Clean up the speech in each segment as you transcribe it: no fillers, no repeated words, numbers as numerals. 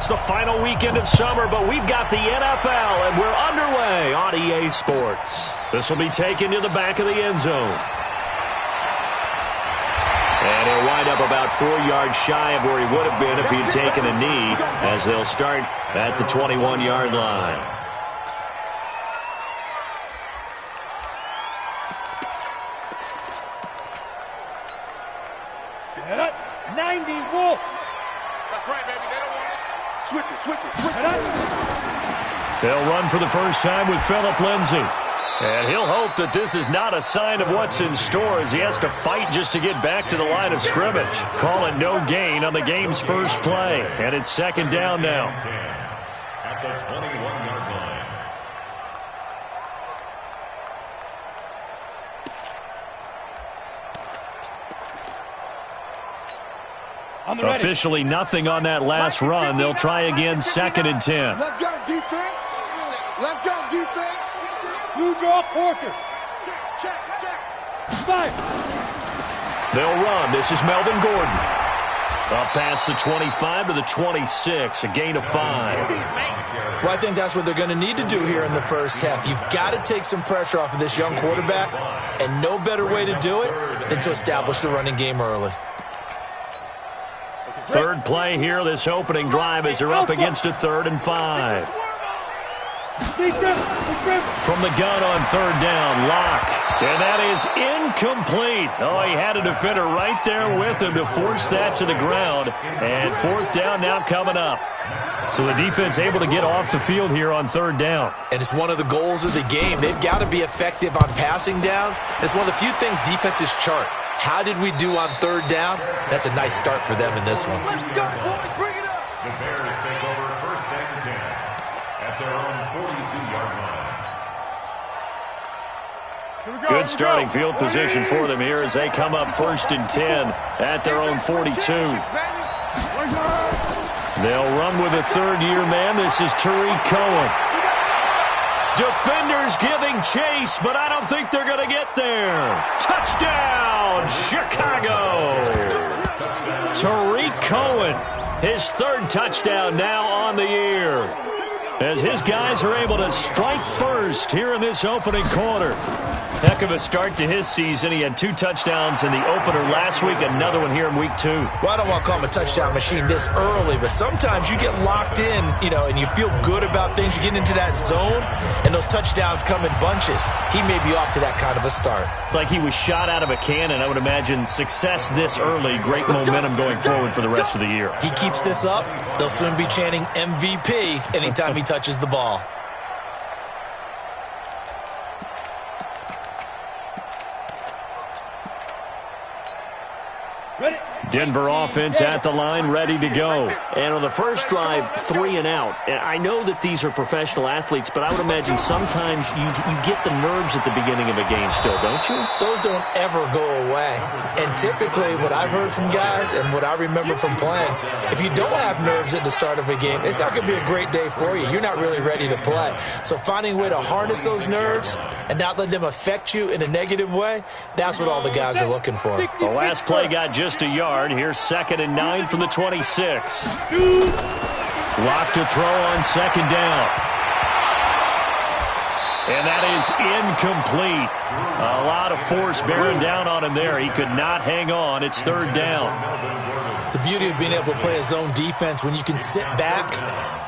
the final weekend of summer, but we've got the NFL, and we're underway on EA Sports. This will be taken to the back of the end zone. And he'll wind up about 4 yards shy of where he would have been if he'd taken a knee, as they'll start at the 21-yard line. Set up. 90 Wolf. That's right, baby. They don't want it. Switch it. They'll run for the first time with Phillip Lindsay. And he'll hope that this is not a sign of what's in store as he has to fight just to get back to the line of scrimmage. Call it no gain on the game's first play. And it's second down now. At the 21-yard line. Officially nothing on that last run. They'll try again, second and 10. Let's go, defense. Let's go, defense. Blue draw quarters. Check. Fire. They'll run. This is Melvin Gordon. Up past the 25 to the 26, a gain of 5. Well, I think that's what they're going to need to do here in the first half. You've got to take some pressure off of this young quarterback, and no better way to do it than to establish the running game early. Third play here, this opening drive, as they're up against a 3rd and 5. From the gun on 3rd down, Locke. And that is incomplete. Oh, he had a defender right there with him to force that to the ground. And 4th down now coming up. So the defense able to get off the field here on 3rd down. And it's one of the goals of the game. They've got to be effective on passing downs. It's one of the few things defenses chart. How did we do on 3rd down? That's a nice start for them in this one. Let's go, boys. Bring it up. The Bears take over 1st and 10 at their own 42-yard line. Good starting field position for them here as they come up 1st and 10 at their own 42. They'll run with a 3rd-year man. This is Tariq Cohen. Defenders giving chase, but I don't think they're going to get there. Touchdown, Chicago. Tariq Cohen, his 3rd touchdown now on the year, as his guys are able to strike first here in this opening quarter. Heck of a start to his season. He had 2 touchdowns in the opener last week, another one here in week 2. Well, I don't want to call him a touchdown machine this early, but sometimes you get locked in, and you feel good about things. You get into that zone, and those touchdowns come in bunches. He may be off to that kind of a start. It's like he was shot out of a cannon. I would imagine success this early, great momentum going forward for the rest of the year. He keeps this up, they'll soon be chanting MVP anytime he touches the ball. Denver offense at the line, ready to go. And on the first drive, 3 and out. And I know that these are professional athletes, but I would imagine sometimes you get the nerves at the beginning of a game still, don't you? Those don't ever go away. And typically what I've heard from guys and what I remember from playing, if you don't have nerves at the start of a game, it's not going to be a great day for you. You're not really ready to play. So finding a way to harness those nerves and not let them affect you in a negative way, that's what all the guys are looking for. The last play got just a yard. Here's 2nd and 9 from the 26. Lock to throw on 2nd down. And that is incomplete. A lot of force bearing down on him there. He could not hang on. It's 3rd down. The beauty of being able to play a zone defense, when you can sit back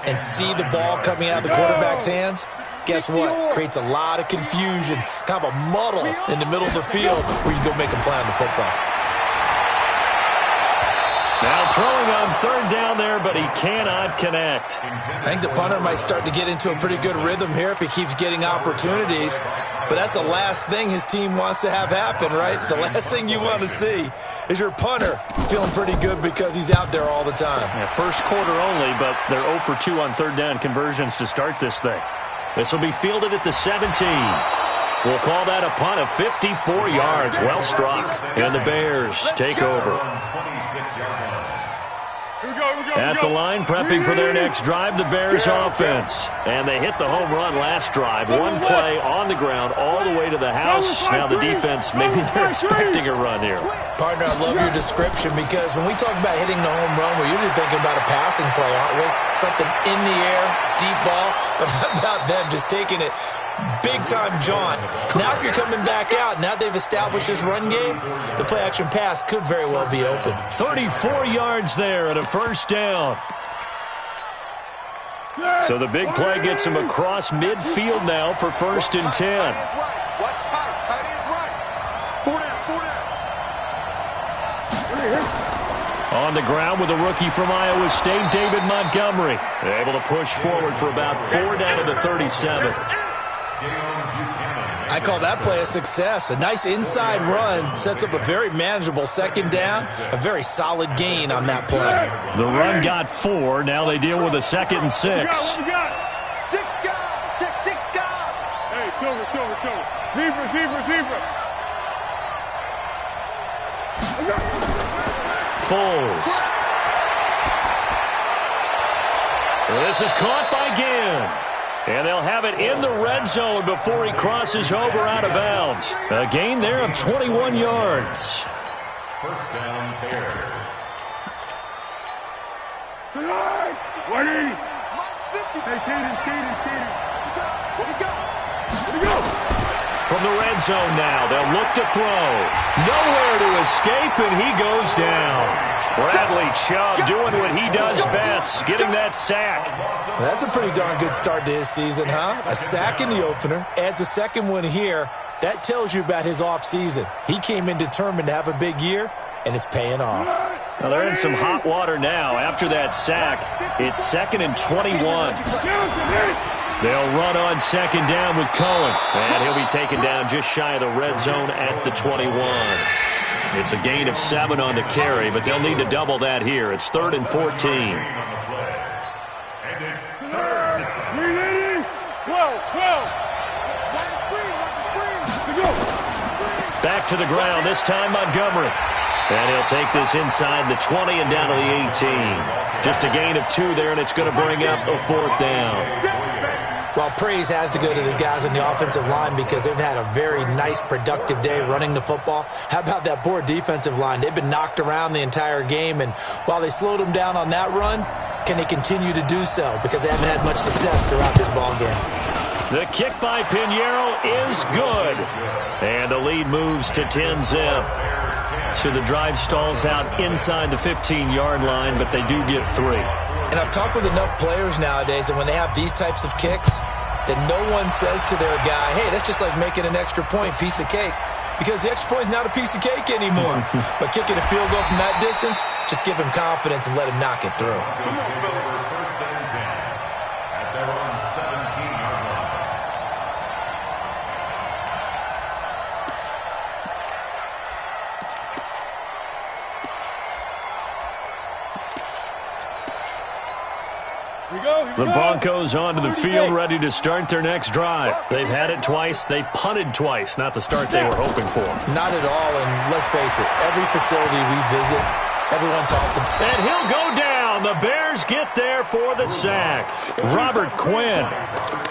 and see the ball coming out of the quarterback's hands, guess what? Creates a lot of confusion, kind of a muddle in the middle of the field where you go make a play on the football. Now throwing on 3rd down there, but he cannot connect. I think the punter might start to get into a pretty good rhythm here if he keeps getting opportunities. But that's the last thing his team wants to have happen, right? The last thing you want to see is your punter feeling pretty good because he's out there all the time. Yeah, first quarter only, but they're 0 for 2 on 3rd down conversions to start this thing. This will be fielded at the 17. We'll call that a punt of 54 yards. Well struck. And the Bears take over. At the line, prepping for their next drive, the Bears offense. And they hit the home run last drive. One play on the ground all the way to the house. Now the defense, maybe they're expecting a run here. Partner, I love your description because when we talk about hitting the home run, we're usually thinking about a passing play, aren't we? Something in the air, deep ball. But how about them just taking it big-time jaunt? Now if you're coming back out, now they've established this run game, the play-action pass could very well be open. 34 yards there and a first down. So the big play gets him across midfield now for 1st and 10. Watch tight. Tight is right. 4 down. On the ground with a rookie from Iowa State, David Montgomery. They're able to push forward for about 4 down to the 37. I call that play a success. A nice inside run sets up a very manageable 2nd down, a very solid gain on that play. The run got 4. Now they deal with a 2nd and 6. 6 guys. Check 6 guys. Hey, shoulder. Zebra. Foles. This is caught by Ginn. And they'll have it in the red zone before he crosses over out of bounds. A gain there of 21 yards. 1st down, Bears. 180. Hey, Caden. Here we go. From the red zone now, they'll look to throw. Nowhere to escape, and he goes down. Bradley Chubb doing what he does best, getting that sack. That's a pretty darn good start to his season, huh? A sack in the opener, adds a 2nd one here. That tells you about his offseason. He came in determined to have a big year, and it's paying off. Well, they're in some hot water now. After that sack, it's 2nd and 21. They'll run on 2nd down with Cohen. And he'll be taken down just shy of the red zone at the 21. It's a gain of 7 on the carry, but they'll need to double that here. It's 3rd and 14. And it's 3rd. 12. Back to the ground, this time Montgomery. And he'll take this inside the 20 and down to the 18. Just a gain of 2 there, and it's going to bring up a 4th down. Well, praise has to go to the guys on the offensive line because they've had a very nice, productive day running the football. How about that poor defensive line? They've been knocked around the entire game, and while they slowed them down on that run, can they continue to do so? Because they haven't had much success throughout this ball game. The kick by Pinheiro is good. And the lead moves to 10-zip. So the drive stalls out inside the 15-yard line, but they do get 3. And I've talked with enough players nowadays, and when they have these types of kicks, that no one says to their guy, hey, that's just like making an extra point, piece of cake. Because the extra point is not a piece of cake anymore. But kicking a field goal from that distance, just give him confidence and let him knock it through. Come on, Philip. 1st and 10 at their own 17-yard line. The Broncos onto the field, ready to start their next drive. They've had it twice. They've punted twice. Not the start they were hoping for. Not at all, and let's face it, every facility we visit, everyone talks about. And he'll go down. The Bears get there for the sack. Robert Quinn.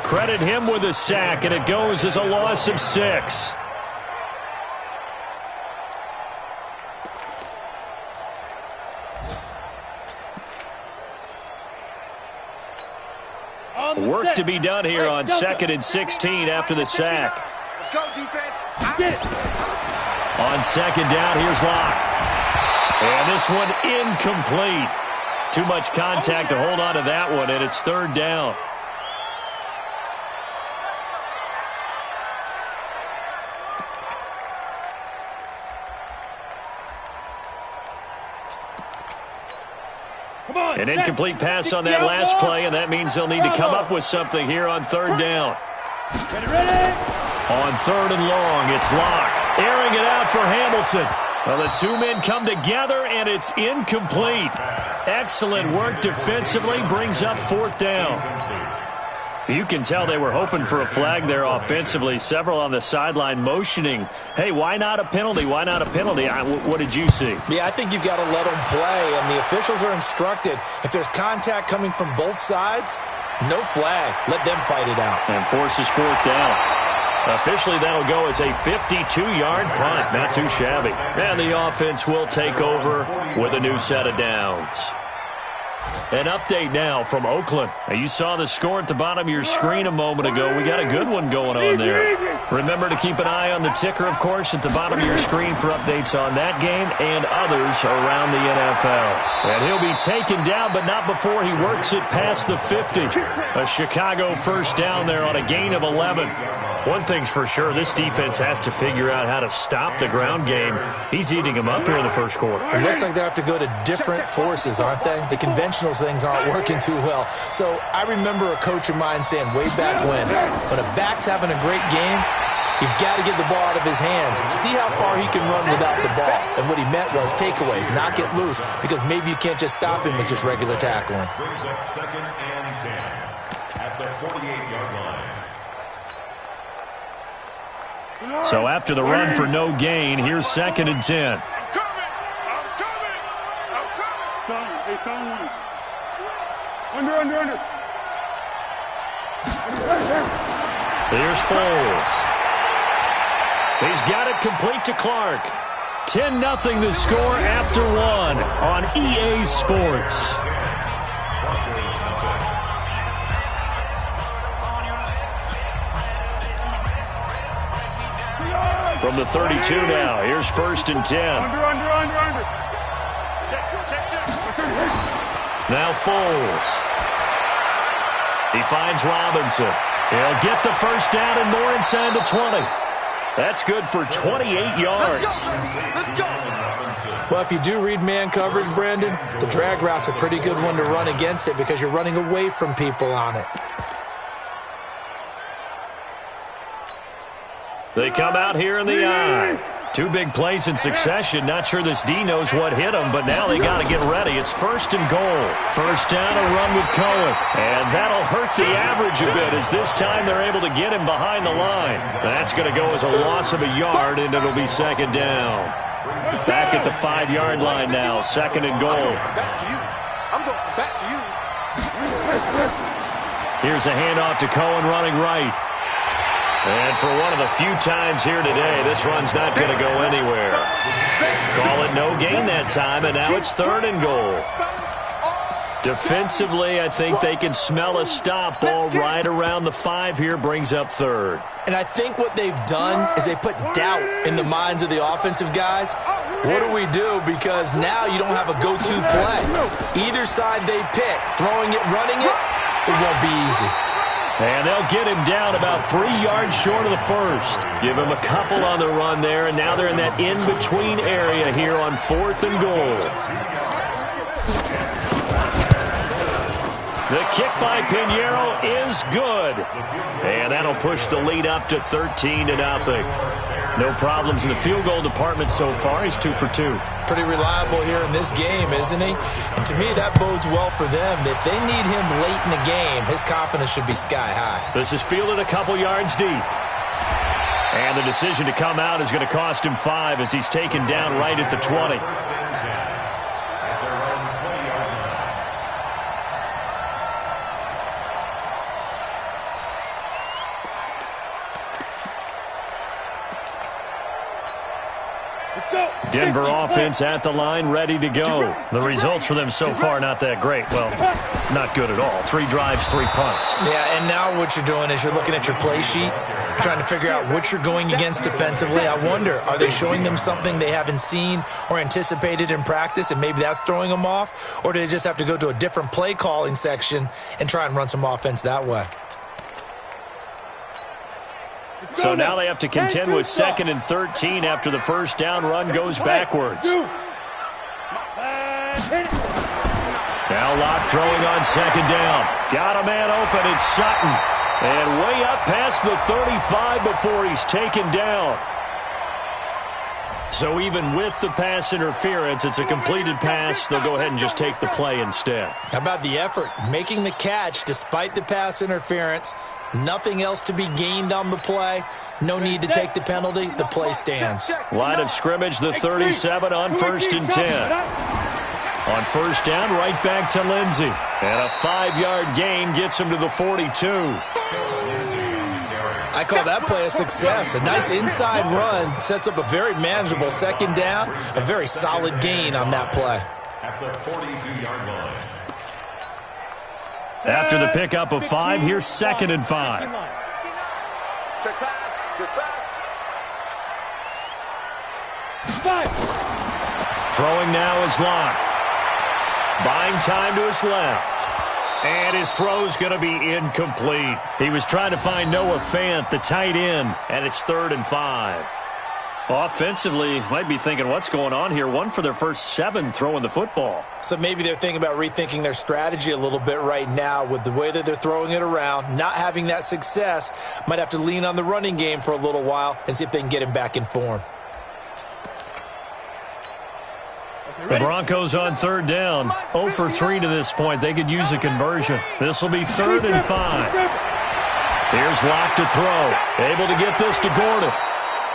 Credit him with a sack, and it goes as a loss of 6. Work to be done here on 2nd and 16 after the sack. Let's go, defense. On 2nd down, here's Locke. And this one incomplete. Too much contact to hold on to that one, and it's 3rd down. An incomplete pass on that last play, and that means they'll need to come up with something here on 3rd down. Ready? On 3rd and long, it's Locke. Airing it out for Hamilton. Well, the 2 men come together, and it's incomplete. Excellent work defensively, brings up 4th down. You can tell they were hoping for a flag there offensively. Several on the sideline motioning, hey, why not a penalty? Why not a penalty? What did you see? Yeah, I think you've got to let them play, and the officials are instructed. If there's contact coming from both sides, no flag. Let them fight it out. And forces fourth down. Officially, that'll go as a 52-yard punt. Not too shabby. And the offense will take over with a new set of downs. An update now from Oakland. Now, you saw the score at the bottom of your screen a moment ago. We got a good one going on there. Remember to keep an eye on the ticker, of course, at the bottom of your screen for updates on that game and others around the NFL. And he'll be taken down, but not before he works it past the 50. A Chicago first down there on a gain of 11. One thing's for sure, this defense has to figure out how to stop the ground game. He's eating them up here in the first quarter. It looks like they have to go to different forces, aren't they? The conventional things aren't working too well. So I remember a coach of mine saying way back when a back's having a great game, you've got to get the ball out of his hands. See how far he can run without the ball. And what he meant was takeaways, knock it loose, because maybe you can't just stop him with just regular tackling. Brings up 2nd and 10 at the 48-yard line. So after the run for no gain, here's 2nd and 10. Under. Here's Foles. He's got it complete to Clark. 10-0 the score after one on EA Sports. From the 32 now, here's 1st and 10. Under. Now Foles. He finds Robinson. He'll get the first down and more inside the 20. That's good for 28 yards. Well, if you do read man coverage, Brandon, the drag route's a pretty good one to run against it because you're running away from people on it. They come out here in the eye. Two big plays in succession. Not sure this D knows what hit him, but now they got to get ready. It's 1st and goal. First down, a run with Cohen. And that'll hurt the average a bit as this time they're able to get him behind the line. That's going to go as a loss of a yard, and it'll be 2nd down. Back at the 5-yard line now. 2nd and goal. I'm going back to you. Here's a handoff to Cohen running right. And for one of the few times here today, this run's not going to go anywhere. Call it no gain that time, and now it's 3rd and goal. Defensively, I think they can smell a stop. Ball right around the 5 here, brings up 3rd. And I think what they've done is they put doubt in the minds of the offensive guys. What do we do? Because now you don't have a go-to play. Either side they pick, throwing it, running it, it won't be easy. And they'll get him down about 3 yards short of the first. Give him a couple on the run there, and now they're in that in-between area here on 4th and goal. The kick by Pinheiro is good. And that'll push the lead up to 13-0. No problems in the field goal department so far. He's 2 for 2. Pretty reliable here in this game, isn't he? And to me, that bodes well for them. If they need him late in the game, his confidence should be sky high. This is fielded a couple yards deep. And the decision to come out is going to cost him 5 as he's taken down right at the 20. Denver offense at the line, ready to go. The results for them so far, not that great. Well, not good at all. 3 drives, 3 punts. Yeah, and now what you're doing is you're looking at your play sheet, trying to figure out what you're going against defensively. I wonder, are they showing them something they haven't seen or anticipated in practice, and maybe that's throwing them off? Or do they just have to go to a different play calling section and try and run some offense that way? So now they have to contend with 2nd and 13 after the first down run goes backwards. Now Locke throwing on 2nd down. Got a man open, it's Sutton. And way up past the 35 before he's taken down. So even with the pass interference, it's a completed pass. They'll go ahead and just take the play instead. How about the effort? Making the catch despite the pass interference. Nothing else to be gained on the play. No need to take the penalty. The play stands. Line of scrimmage, the 37 on 1st and 10. On 1st down, right back to Lindsey. And a 5-yard gain gets him to the 42. I call that play a success. A nice inside run sets up a very manageable 2nd down. A very solid gain on that play. At the 42-yard line. After the pickup of 5, here's 2nd and 5. Check pass. Check pass. Throwing now is Locke. Buying time to his left. And his throw's going to be incomplete. He was trying to find Noah Fant, the tight end, and it's 3rd and 5. Offensively, might be thinking, what's going on here? 1 for their first 7 throwing the football. So maybe they're thinking about rethinking their strategy a little bit right now with the way that they're throwing it around, not having that success. Might have to lean on the running game for a little while and see if they can get him back in form. The Broncos on 3rd down. 0 for 3 to this point. They could use a conversion. This will be 3rd and 5. Here's Locke to throw. Able to get this to Gordon.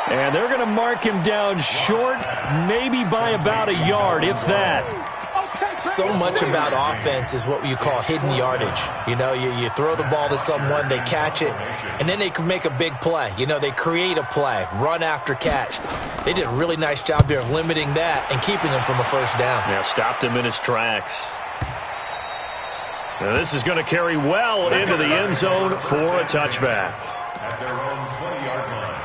And they're going to mark him down short, maybe by about a yard, if that. So much about offense is what you call hidden yardage. You know, you throw the ball to someone, they catch it, and then they can make a big play. You know, they create a play, run after catch. They did a really nice job there of limiting that and keeping him from a 1st down. Yeah, stopped him in his tracks. Now this is going to carry well into the end zone for a touchback. At their own 20-yard line.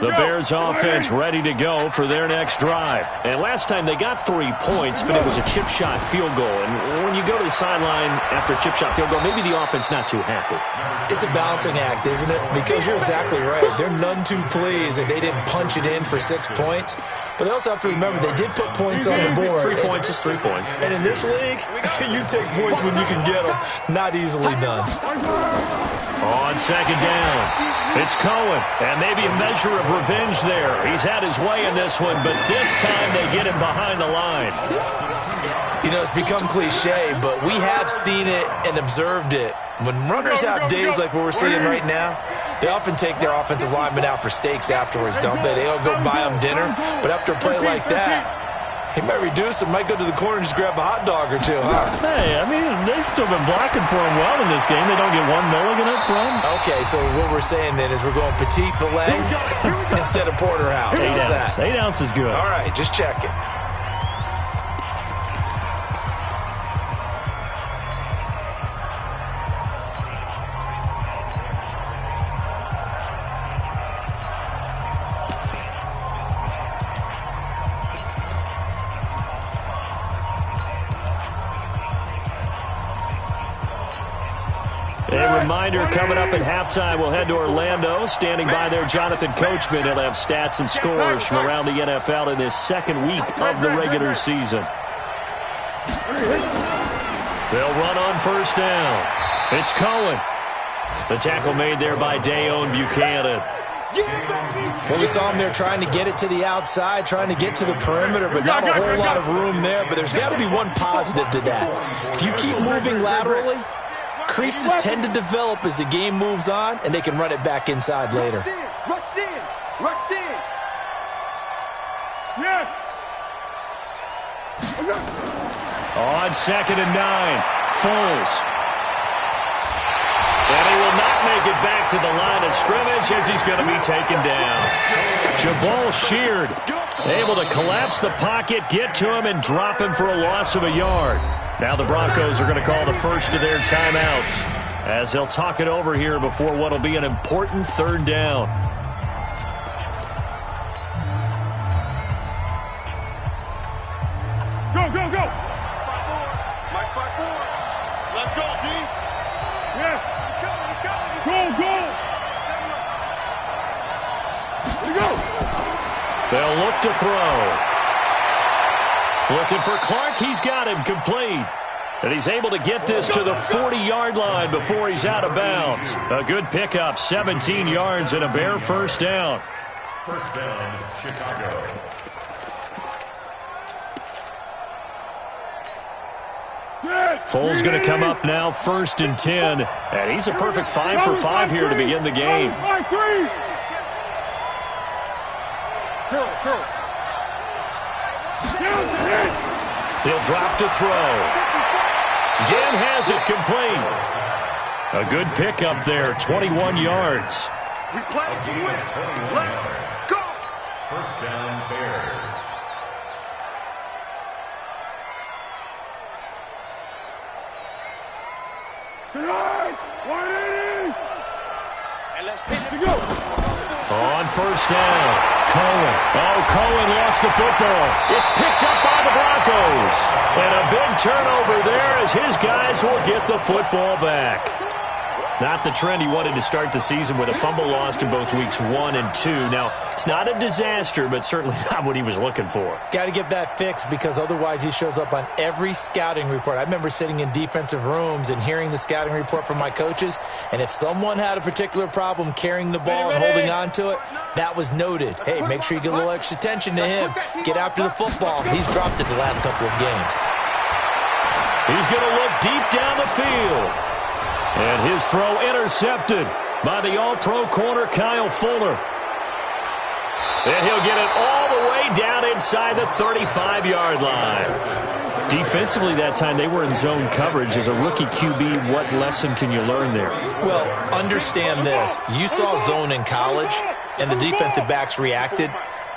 The Bears offense ready to go for their next drive. And last time they got 3 points, but it was a chip shot field goal. And when you go to the sideline after a chip shot field goal, maybe the offense not too happy. It's a balancing act, isn't it? Because you're exactly right. They're none too pleased that they didn't punch it in for 6 points. But they also have to remember they did put points on the board. 3 points is 3 points. And in this league, you take points when you can get them. Not easily done. On 2nd down. It's Cohen, and maybe a measure of revenge there. He's had his way in this one, but this time they get him behind the line. You know, it's become cliche, but we have seen it and observed it. When runners have days like what we're seeing right now, they often take their offensive linemen out for steaks afterwards, don't they? They all go buy them dinner, but after a play like that, he might reduce and might go to the corner and just grab a hot dog or two, huh? Hey, I mean, they've still been blocking for him well in this game. They don't get 1 mulligan up front. Okay, so what we're saying then is we're going petite filet instead of porterhouse. How's that? 8 ounce is good. All right, just checking. A reminder, coming up at halftime, we'll head to Orlando. Standing by there, Jonathan Coachman. He'll have stats and scores from around the NFL in this 2nd week of the regular season. They'll run on 1st down. It's Cohen. The tackle made there by Dayon Buchanan. Well, we saw him there trying to get it to the outside, trying to get to the perimeter, but not a whole lot of room there. But there's got to be one positive to that. If you keep moving laterally, creases tend to develop as the game moves on, and they can run it back inside later. Rush in. Rush in. Yes. On 2nd and 9, Foles. And he will not make it back to the line of scrimmage as he's going to be taken down. Jabal Sheard able to collapse the pocket, get to him, and drop him for a loss of a yard. Now the Broncos are going to call the first of their timeouts as they'll talk it over here before what will be an important 3rd down. Go, go, go. Mike 5-4. Let's go, D. Yes. Let's go, let's go. Go, go. Here we go. They'll look to throw. Looking for Clark. He's got him complete. And he's able to get this to the 40-yard line before he's out of bounds. A good pickup, 17 yards and a Bear first down. First down, Chicago. Foles going to come up now, 1st and 10. And he's a perfect 5 for 5 here to begin the game. He'll drop to throw. Again has it complete. A good pickup there, 21 yards. We play to win. Let's go. First down, Bears. And let's pitch to go. On first down, Cohen. Oh, Cohen lost the football. It's picked up by the Broncos. And a big turnover there as his guys will get the football back. Not the trend he wanted to start the season with a fumble lost in both weeks 1 and 2. Now, it's not a disaster, but certainly not what he was looking for. Got to get that fixed because otherwise he shows up on every scouting report. I remember sitting in defensive rooms and hearing the scouting report from my coaches, and if someone had a particular problem carrying the ball and holding on to it, that was noted. Hey, make sure you get a little extra attention to him. Get after the football. He's dropped it the last couple of games. He's going to look deep down the field. And his throw intercepted by the all-pro corner, Kyle Fuller. And he'll get it all the way down inside the 35-yard line. Defensively that time, they were in zone coverage. As a rookie QB, what lesson can you learn there? Well, understand this. You saw zone in college, and the defensive backs reacted,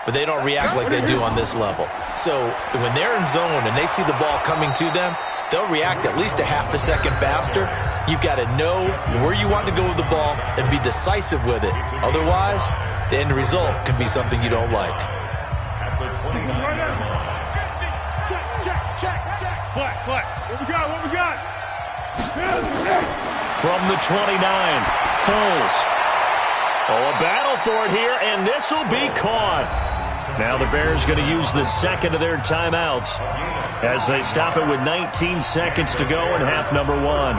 but they don't react like they do on this level. So when they're in zone and they see the ball coming to them, they'll react at least a half a second faster. You've got to know where you want to go with the ball and be decisive with it. Otherwise, the end result can be something you don't like. At the 29-yard line. Check. What we got? From the 29, Foles. Oh, a battle for it here, and this will be caught. Now the Bears going to use the second of their timeouts as they stop it with 19 seconds to go in half number 1.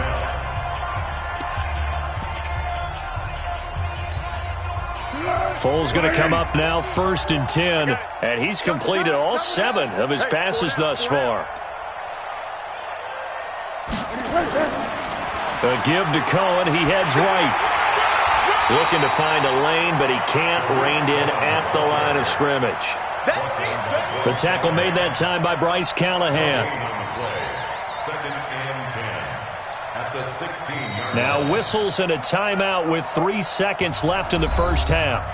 Foles going to come up now, 1st and 10, and he's completed all 7 of his passes thus far. A give to Cohen. He heads right. Looking to find a lane, but he can't. Reined in at the line of scrimmage. The tackle made that time by Bryce Callahan. Second and 10 at the 16-yard line. Now whistles and a timeout with 3 seconds left in the first half.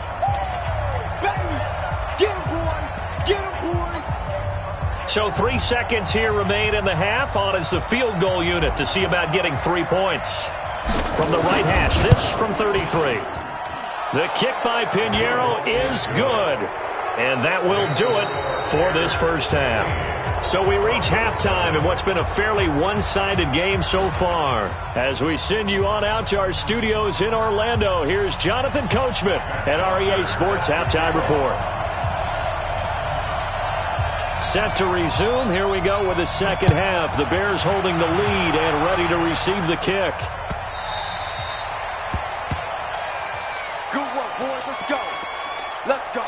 Get him, boy. So 3 seconds here remain in the half. On is the field goal unit to see about getting 3 points. From the right hash, this from 33. The kick by Pinheiro is good. And that will do it for this first half. So we reach halftime in what's been a fairly one-sided game so far. As we send you on out to our studios in Orlando, here's Jonathan Coachman at REA Sports Halftime Report. Set to resume. Here we go with the second half. The Bears holding the lead and ready to receive the kick. Good work, boys. Let's go. Let's go.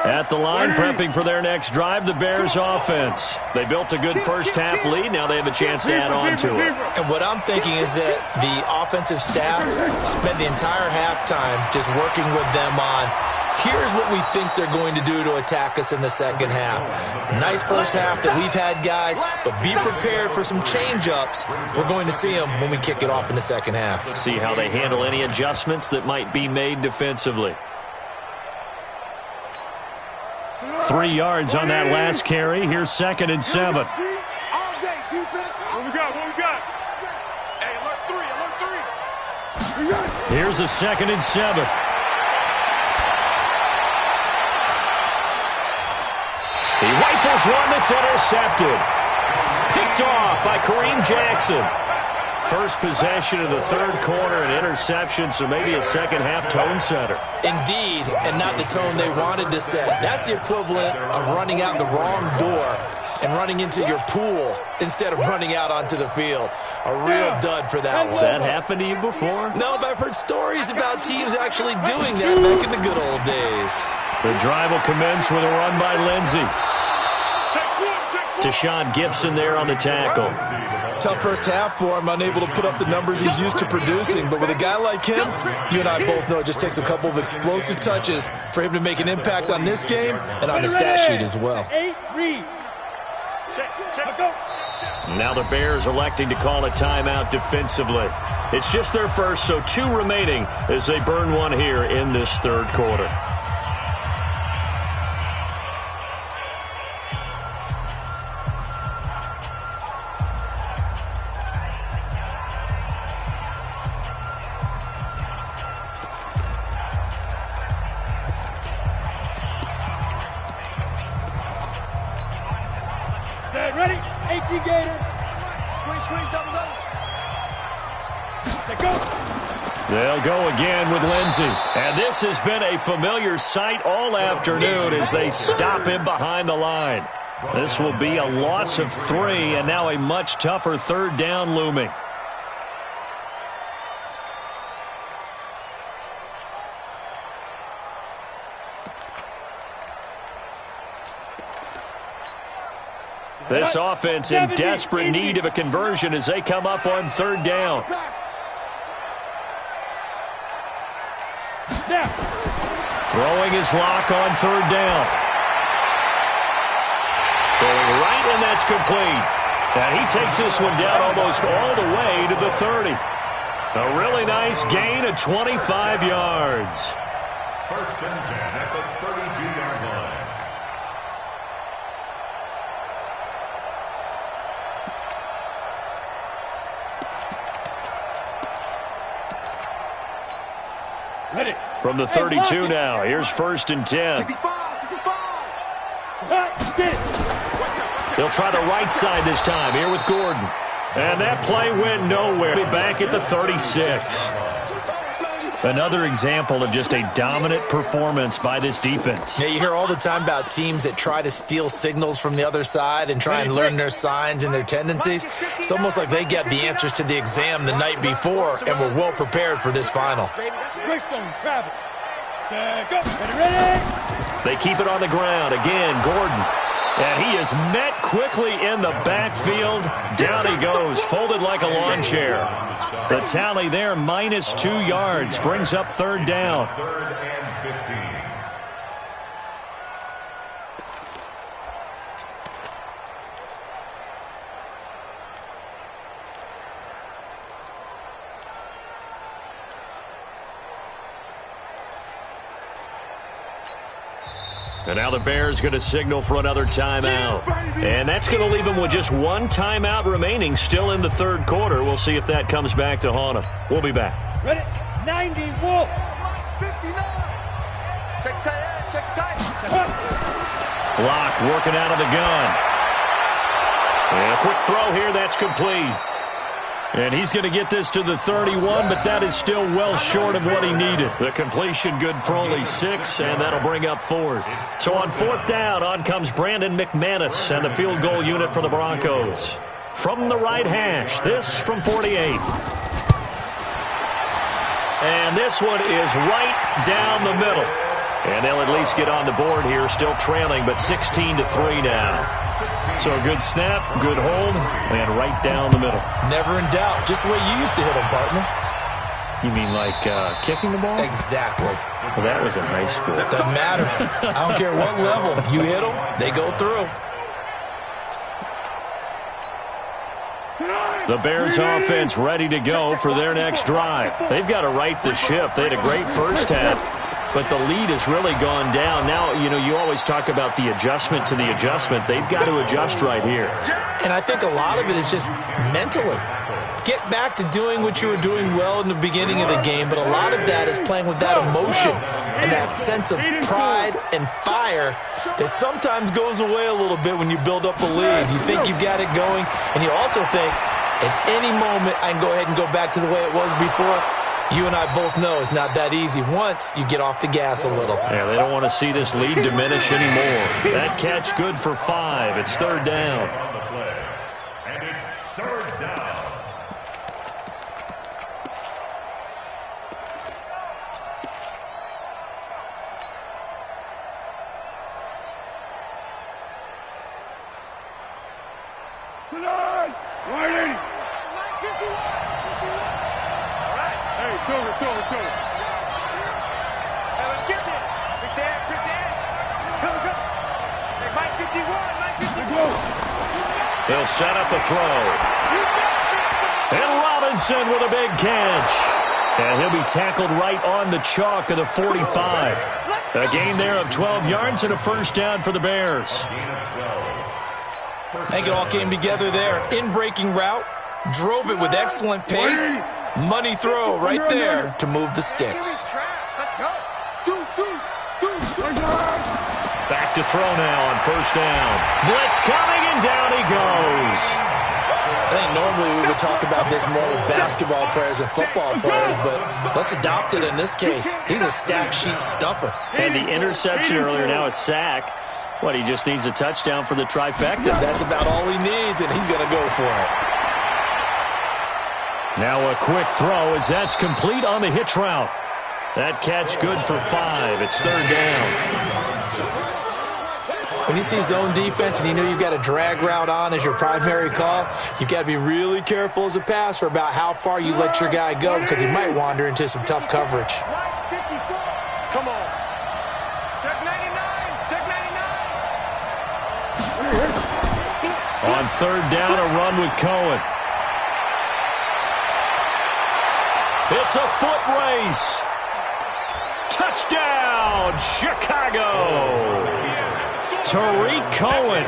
At the line, prepping for their next drive, the Bears offense. They built a good first half lead. Now they have a chance to add on to it. And what I'm thinking is that the offensive staff spent the entire halftime just working with them on, here's what we think they're going to do to attack us in the second half. Nice first half that we've had, guys, but be prepared for some change-ups. We're going to see them when we kick it off in the second half. See how they handle any adjustments that might be made defensively. 3 yards on that last carry. Here's 2nd and 7. All day, defense. What we got? Hey, alert 3. Here's a 2nd and 7. He rifles one that's intercepted. Picked off by Kareem Jackson. First possession of the third quarter, an interception, so maybe a second-half tone setter. Indeed, and not the tone they wanted to set. That's the equivalent of running out the wrong door and running into your pool instead of running out onto the field. A real dud for that one. Has that happened to you before? No, but I've heard stories about teams actually doing that back in the good old days. The drive will commence with a run by Lindsey. Deshaun Gibson there on the tackle. Tough first half for him, unable to put up the numbers he's used to producing. But with a guy like him, you and I both know it just takes a couple of explosive touches for him to make an impact on this game and on the stat sheet as well. Now the Bears electing to call a timeout defensively. It's just their first, so 2 remaining as they burn one here in this third quarter. Ready? 18 Gator. Squeeze, double. Set, go. They'll go again with Lindsey. And this has been a familiar sight all afternoon as they stop him behind the line. This will be a loss of 3, and now a much tougher third down looming. This offense in desperate need of a conversion as they come up on third down. Throwing his lock on third down. Throwing right, and that's complete. And he takes this one down almost all the way to the 30. A really nice gain of 25 yards. First and 10 at the 32-yard line. From the 32 now, here's first and 10. They'll try the right side this time here with Gordon. And that play went nowhere. Back at the 36. Another example of just a dominant performance by this defense. Yeah, you hear all the time about teams that try to steal signals from the other side and try and learn their signs and their tendencies. It's almost like they get the answers to the exam the night before and were well prepared for this final. They keep it on the ground. Again, Gordon. And he is met quickly in the backfield. Down he goes, folded like a lawn chair. The tally there, -2 yards, brings up third down. Third and 15. And now the Bears going to signal for another timeout. And that's going to leave them with just one timeout remaining still in the third quarter. We'll see if that comes back to haunt them. We'll be back. Ready? 90, Wolf. 59. Check tight. Block working out of the gun. And a quick throw here. That's complete. And he's going to get this to the 31, but that is still well short of what he needed. The completion good for only 6, and that'll bring up 4th. So on 4th down, on comes Brandon McManus and the field goal unit for the Broncos. From the right hash, this from 48. And this one is right down the middle. And they'll at least get on the board here, still trailing, but 16-3 now. So a good snap, good hold, and right down the middle. Never in doubt. Just the way you used to hit them, partner. You mean like kicking the ball? Exactly. Well, that was in high school. Doesn't matter. I don't care what level. You hit them, they go through. The Bears offense ready to go for their next drive. They've got to right the ship. They had a great first half, but the lead has really gone down. Now, you always talk about the adjustment to the adjustment. They've got to adjust right here. And I think a lot of it is just mentally. Get back to doing what you were doing well in the beginning of the game, but a lot of that is playing with that emotion and that sense of pride and fire that sometimes goes away a little bit when you build up a lead. You think you've got it going, and you also think, At any moment, I can go ahead and go back to the way it was before. You and I both know it's not that easy once you get off the gas a little. Yeah, they don't want to see this lead diminish anymore. That catch good for 5. It's third down. And it's third down. Tonight! Riding! Hey, Silver. Hey, let's get this. Quick dance. Go. Hey, Mike 51. They'll set up a throw. And Robinson with a big catch. And he'll be tackled right on the chalk of the 45. A gain there of 12 yards and a first down for the Bears. I think it all came together there. In-breaking route, drove it with excellent pace. Money throw right there to move the sticks. Back to throw now on first down. Blitz coming, and down he goes. I think normally we would talk about this more with basketball players and football players, but let's adopt it in this case. He's a stack sheet stuffer. And the interception earlier, now a sack. What, he just needs a touchdown for the trifecta. That's about all he needs, and he's going to go for it. Now a quick throw as that's complete on the hitch route. That catch good for 5. It's third down. When you see zone defense and you know you've got a drag route on as your primary call, you've got to be really careful as a passer about how far you let your guy go because he might wander into some tough coverage. Come on. Check 99. Check 99. On third down, a run with Cohen. It's a foot race. Touchdown, Chicago. Tariq Cohen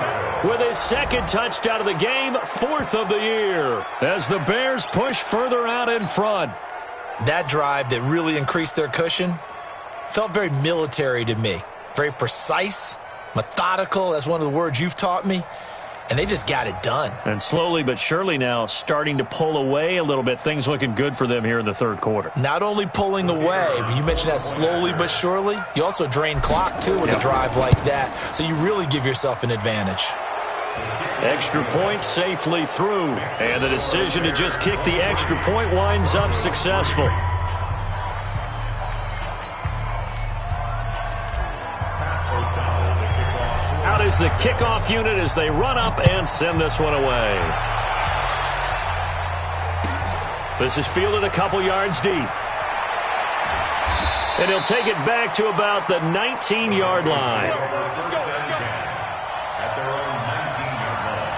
with his second touchdown of the game, 4th of the year, as the Bears push further out in front. That drive that really increased their cushion felt very military to me. Very precise, methodical. That's one of the words you've taught me. And they just got it done. And slowly but surely now starting to pull away a little bit. Things looking good for them here in the third quarter. Not only pulling away, but you mentioned that slowly but surely. You also drain clock, too, with a drive like that. So you really give yourself an advantage. Extra point safely through. And the decision to just kick the extra point winds up successful. Out is the kickoff unit as they run up and send this one away. This is fielded a couple yards deep. And he'll take it back to about the 19-yard line. At their own 19-yard line.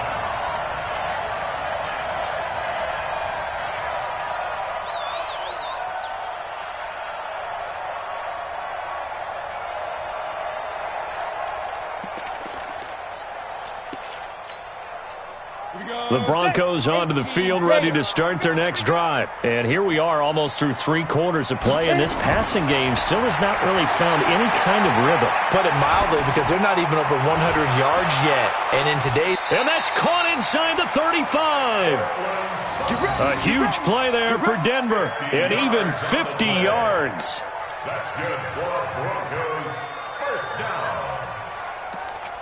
The Broncos onto the field, ready to start their next drive. And here we are almost through 3 quarters of play, and this passing game still has not really found any kind of rhythm. Put it mildly, because they're not even over 100 yards yet. And in today's... And that's caught inside the 35. A huge play there for Denver, and even 50 yards. That's good for Broncos. First down.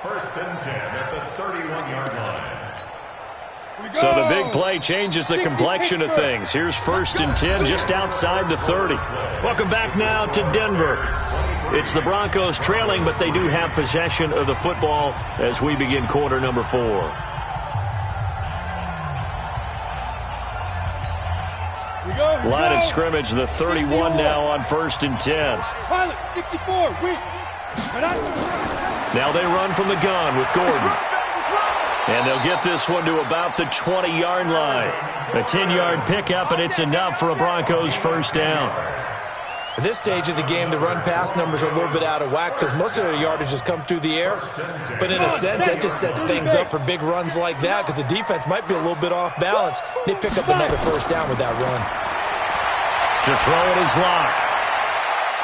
1st and 10 at the 31-yard line. So the big play changes the complexion of things. Here's 1st and 10 just outside the 30. Welcome back now to Denver. It's the Broncos trailing, but they do have possession of the football as we begin quarter number 4. Line of scrimmage, the 31 now on 1st and 10. 64, Now they run from the gun with Gordon. And they'll get this one to about the 20-yard line. A 10-yard pickup, and it's enough for a Broncos first down. At this stage of the game, the run-pass numbers are a little bit out of whack because most of their yardage has come through the air. But in a sense, that just sets things up for big runs like that because the defense might be a little bit off balance. They pick up another first down with that run. To throw it is Locke.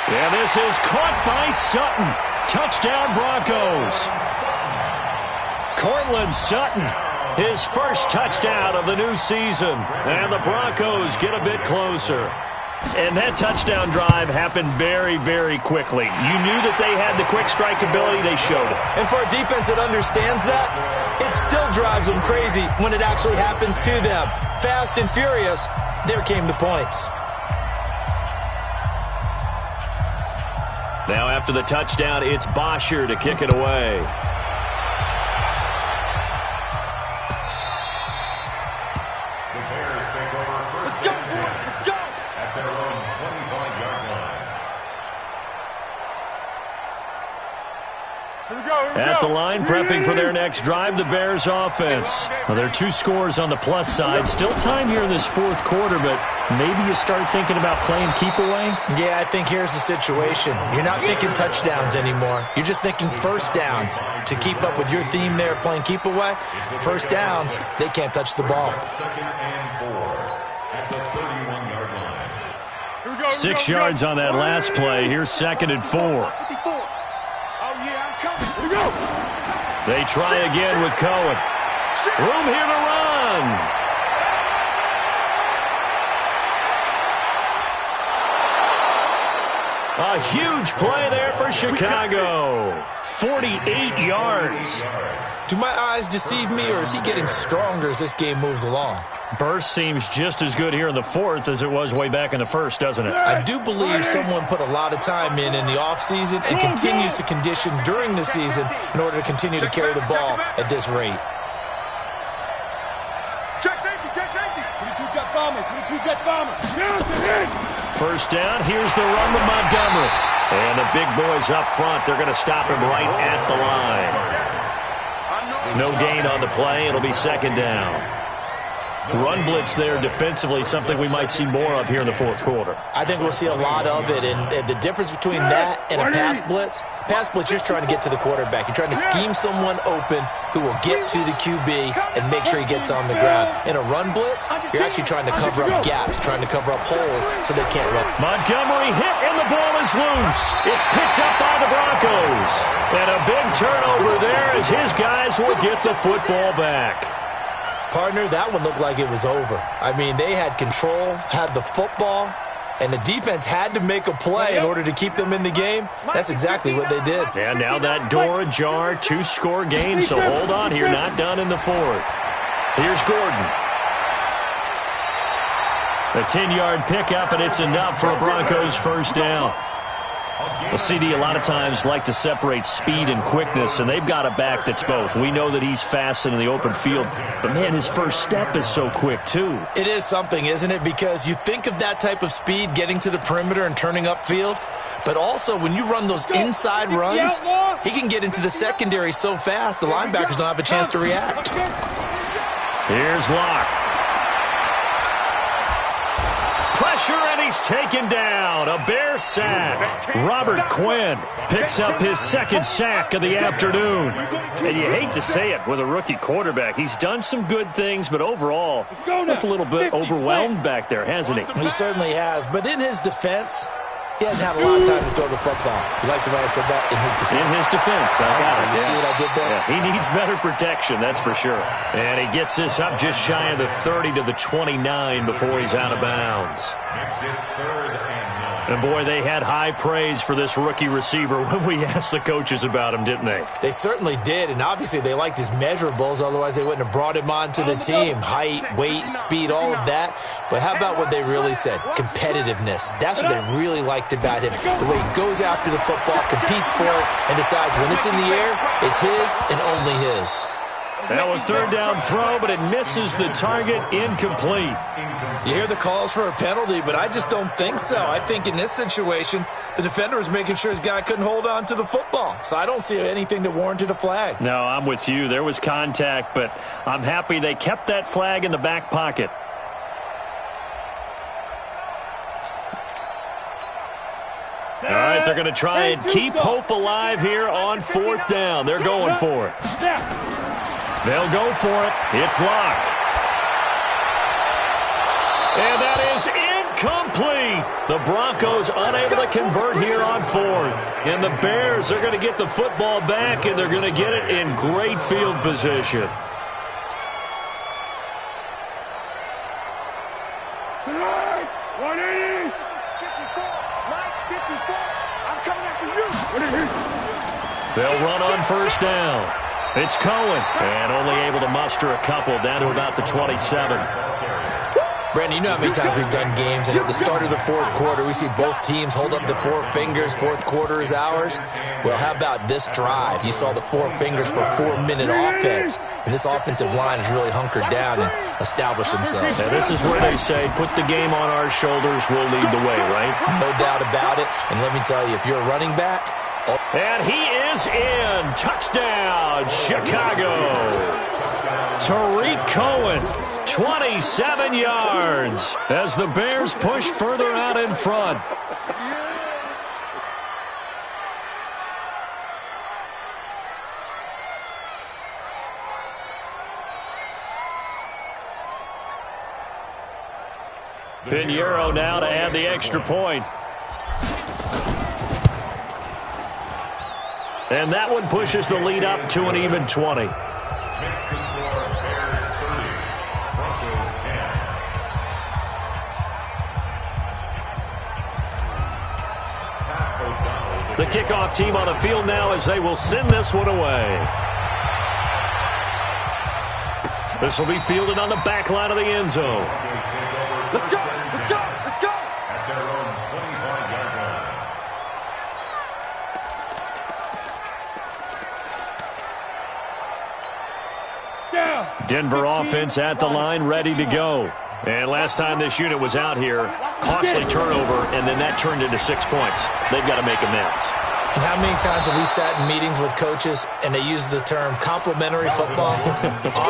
And this is caught by Sutton. Touchdown, Broncos. Cortland Sutton his first touchdown of the new season. And the Broncos get a bit closer. And that touchdown drive happened very, very quickly. You knew that they had the quick strike ability. They showed it. And for a defense that understands that, it still drives them crazy when it actually happens to them. Fast and furious, there came the points. Now after the touchdown, it's Bosher to kick it away. At the line, prepping for their next drive, the Bears offense. Well, there are 2 scores on the plus side. Still time here in this fourth quarter, but maybe you start thinking about playing keep away? Yeah, I think here's the situation. You're not thinking touchdowns anymore. You're just thinking first downs. To keep up with your theme there, playing keep away, first downs, they can't touch the ball. 6 yards on that last play. Here's 2nd and 4. They try again with Cohen. Room here to run. A huge play there for Chicago. 48 yards. Do my eyes deceive me, or is he getting stronger as this game moves along? Burst seems just as good here in the fourth as it was way back in the first, doesn't it? I do believe someone put a lot of time in the offseason and continues to condition during the season in order to continue to carry the ball at this rate. Check safety, check safety. 22 jet bombers, 22 jet bombers. First down, here's the run with Montgomery. And the big boys up front, they're going to stop him right at the line. No gain on the play. It'll be 2nd down. Run blitz there defensively, something we might see more of here in the fourth quarter. I think we'll see a lot of it, and the difference between that and a pass blitz, you're just trying to get to the quarterback. You're trying to scheme someone open who will get to the QB and make sure he gets on the ground. In a run blitz, you're actually trying to cover up gaps, trying to cover up holes so they can't run. Montgomery hit, and the ball is loose. It's picked up by the Broncos. And a big turnover there as his guys will get the football back. Partner, that one looked like it was over. I mean, they had control, had the football, and the defense had to make a play in order to keep them in the game. That's exactly what they did. And now that door ajar, 2-score game, so hold on here, not done in the fourth. Here's Gordon. A 10-yard pickup, and it's enough for a Broncos first down. Well, CD, a lot of times like to separate speed and quickness, and they've got a back that's both. We know that he's fast in the open field, but, man, his first step is so quick, too. It is something, isn't it? Because you think of that type of speed getting to the perimeter and turning upfield, but also when you run those inside runs, he can get into the secondary so fast the linebackers don't have a chance to react. Here's Locke. Pressure, and he's taken down. A Bear sack. Robert Quinn picks up his 2nd sack of the afternoon. And you hate to say it with a rookie quarterback. He's done some good things, but overall, looked a little bit overwhelmed back there, hasn't he? He certainly has. But in his defense, he hasn't had a lot of time to throw the football. You like the way I said that? In his defense. In his defense. I got it. You see what I did there? Yeah, he needs better protection, that's for sure. And he gets this up just shy of the 30 to the 29 before he's out of bounds. And, boy, they had high praise for this rookie receiver when we asked the coaches about him, didn't they? They certainly did, and obviously they liked his measurables. Otherwise, they wouldn't have brought him onto the team. Height, weight, speed, all of that. But how about what they really said? Competitiveness. That's what they really liked about him. The way he goes after the football, competes for it, and decides when it's in the air, it's his and only his. Now a 3rd down throw, but it misses the target, incomplete. You hear the calls for a penalty, but I just don't think so. I think in this situation, the defender was making sure his guy couldn't hold on to the football. So I don't see anything that warranted a flag. No, I'm with you. There was contact, but I'm happy they kept that flag in the back pocket. All right, they're going to try and keep hope alive here on 4th down. They're going for it. They'll go for it. It's Locke. And that is incomplete. The Broncos unable to convert here on 4th. And the Bears are going to get the football back, and they're going to get it in great field position. They'll run on first down. It's Cohen, and only able to muster a couple down to about the 27. Brandon, you know how many times we've done games, and at the start of the fourth quarter, we see both teams hold up the four fingers, fourth quarter is ours. Well, how about this drive? You saw the four fingers for a 4-minute offense, and this offensive line has really hunkered down and established themselves. Now, this is where they say, put the game on our shoulders, we'll lead the way, right? No doubt about it, and let me tell you, if you're a running back... And he is in. Touchdown, Chicago. Tariq Cohen, 27 yards as the Bears push further out in front. Pinheiro now to add the extra point. And that one pushes the lead up to an even 20. The kickoff team on the field now as they will send this one away. This will be fielded on the back line of the end zone. Let's go, let's go, let's go. At their own 25-yard line. Down. Denver offense at the line, ready to go. And last time this unit was out here, costly turnover, and then that turned into 6 points. They've got to make amends. And how many times have we sat in meetings with coaches and they use the term complementary football?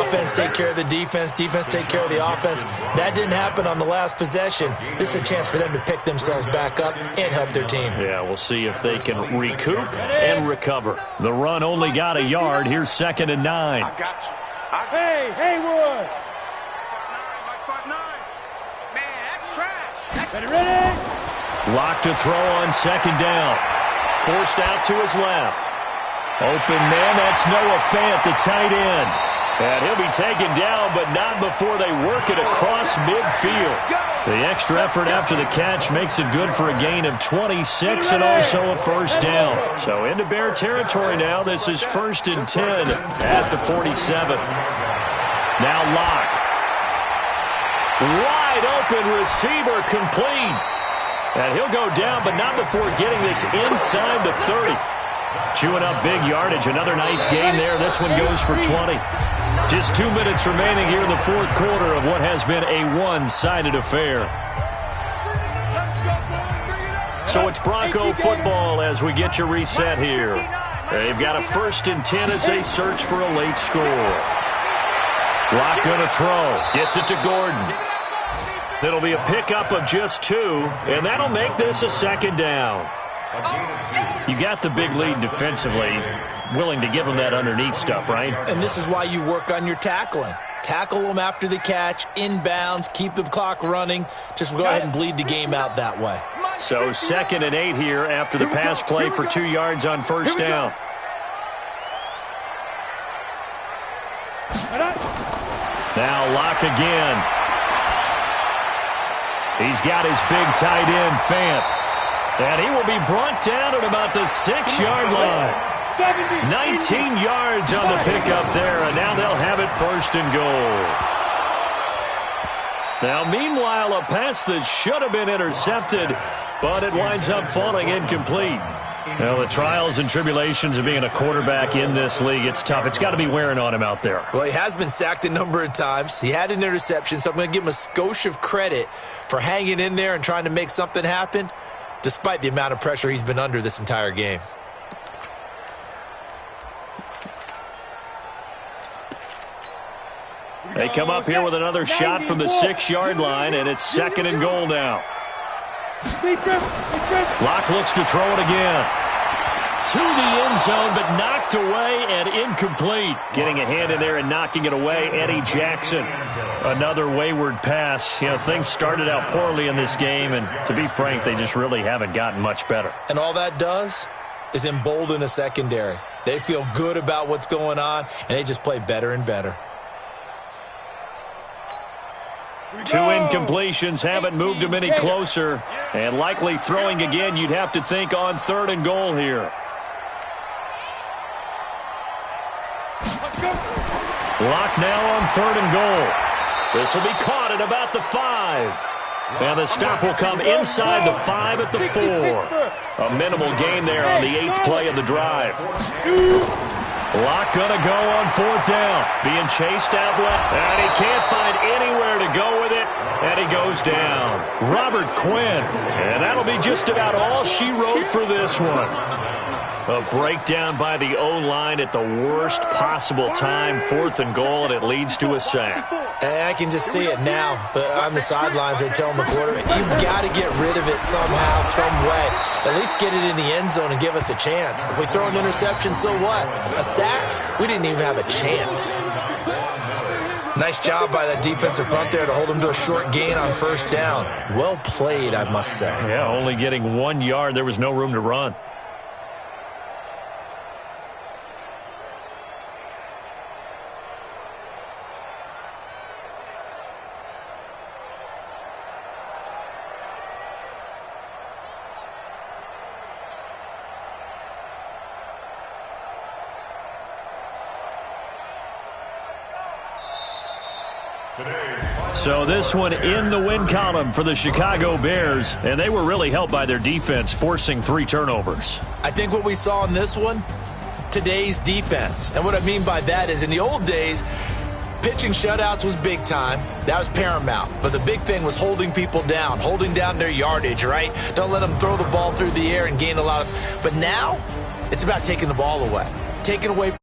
Offense take care of the defense, defense take care of the offense. That didn't happen on the last possession. This is a chance for them to pick themselves back up and help their team. Yeah, we'll see if they can recoup and recover. The run only got a yard. Here's 2nd and 9. I got you. Hey, Haywood. Man, that's trash. Ready? Lock to throw on 2nd down. Forced out to his left. Open man, that's Noah Fant, the tight end. And he'll be taken down, but not before they work it across midfield. The extra effort after the catch makes it good for a gain of 26 and also a first down. So into Bear territory now. This is 1st and 10 at the 47. Now Locke. Wide open receiver complete. And he'll go down, but not before getting this inside the 30. Chewing up big yardage. Another nice gain there. This one goes for 20. Just 2 minutes remaining here in the fourth quarter of what has been a one-sided affair. So it's Bronco football as we get you reset here. They've got a 1st and 10 as they search for a late score. Locke going to throw. Gets it to Gordon. It'll be a pickup of just 2, and that'll make this a 2nd down. You got the big lead defensively, willing to give them that underneath stuff, right? And this is why you work on your tackling. Tackle them after the catch, inbounds, keep the clock running. Just go ahead and bleed the game out that way. So 2nd and 8 here after the pass play for 2 yards on first down. Now Locke again. He's got his big tight end, Fant. And he will be brought down at about the 6-yard line. 19 yards on the pickup there, and now they'll have it 1st and goal. Now, meanwhile, a pass that should have been intercepted, but it winds up falling incomplete. Well, the trials and tribulations of being a quarterback in this league, it's tough. It's got to be wearing on him out there. Well, he has been sacked a number of times. He had an interception, so I'm going to give him a skosh of credit for hanging in there and trying to make something happen, despite the amount of pressure he's been under this entire game. They come up here with another shot from the 6-yard line, and it's 2nd and goal now. Locke looks to throw it again. To the end zone, but knocked away and incomplete. Getting a hand in there and knocking it away, Eddie Jackson. Another wayward pass. You know, things started out poorly in this game, and to be frank, they just really haven't gotten much better. And all that does is embolden a secondary. They feel good about what's going on, and they just play better and better. 2 incompletions haven't moved him any closer. And likely throwing again, you'd have to think on 3rd and goal here. Lock now on 3rd and goal. This will be caught at about the 5. And the stop will come inside the 5 at the 4. A minimal gain there on the 8th play of the drive. Lock gonna go on 4th down. Being chased out left. And he can't find anywhere to go with it. And he goes down. Robert Quinn. And that'll be just about all she wrote for this one. A breakdown by the O-line at the worst possible time. 4th and goal, and it leads to a sack. And I can just see it now. On the sidelines, they're telling the quarterback, you've got to get rid of it somehow, some way. At least get it in the end zone and give us a chance. If we throw an interception, so what? A sack? We didn't even have a chance. Nice job by that defensive front there to hold him to a short gain on 1st down. Well played, I must say. Yeah, only getting 1 yard. There was no room to run. So this one in the win column for the Chicago Bears, and they were really helped by their defense, forcing 3 turnovers. I think what we saw in this one, today's defense. And what I mean by that is in the old days, pitching shutouts was big time. That was paramount. But the big thing was holding people down, holding down their yardage, right? Don't let them throw the ball through the air and gain a lot of... But now, it's about taking the ball away. Taking away...